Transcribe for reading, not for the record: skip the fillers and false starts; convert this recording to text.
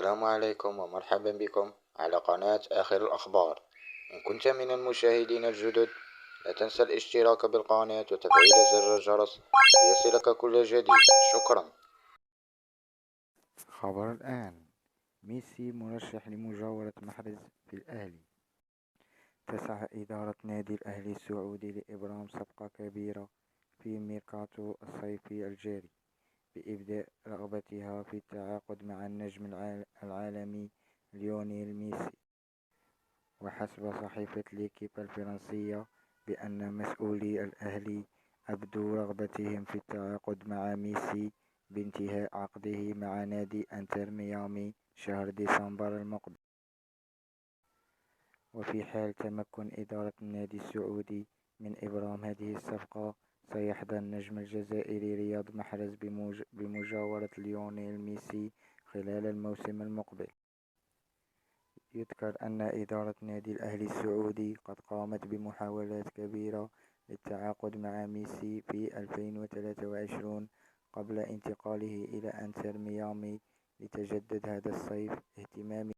السلام عليكم ومرحبا بكم على قناة آخر الأخبار. إن كنت من المشاهدين الجدد، لا تنسى الاشتراك بالقناة وتفعيل زر الجرس ليصلك كل جديد. شكرا. خبر الآن: ميسي مرشح لمجاورة محرز في الأهلي. تسعى إدارة نادي الأهلي السعودي لإبرام صفقة كبيرة في ميركاتو الصيفي الجاري، بإبداء رغبتها في التعاقد مع النجم العالمي ليونيل ميسي. وحسب صحيفة ليكيب الفرنسية بأن مسؤولي الأهلي أبدوا رغبتهم في التعاقد مع ميسي بانتهاء عقده مع نادي انتر ميامي شهر ديسمبر المقبل. وفي حال تمكن إدارة النادي السعودي من إبرام هذه الصفقة، سيحظى النجم الجزائري رياض محرز بمجاورة ليونيل ميسي خلال الموسم المقبل. يذكر أن إدارة نادي الأهلي السعودي قد قامت بمحاولات كبيرة للتعاقد مع ميسي في 2023 قبل انتقاله إلى انتر ميامي ليتجدد هذا الصيف اهتمامه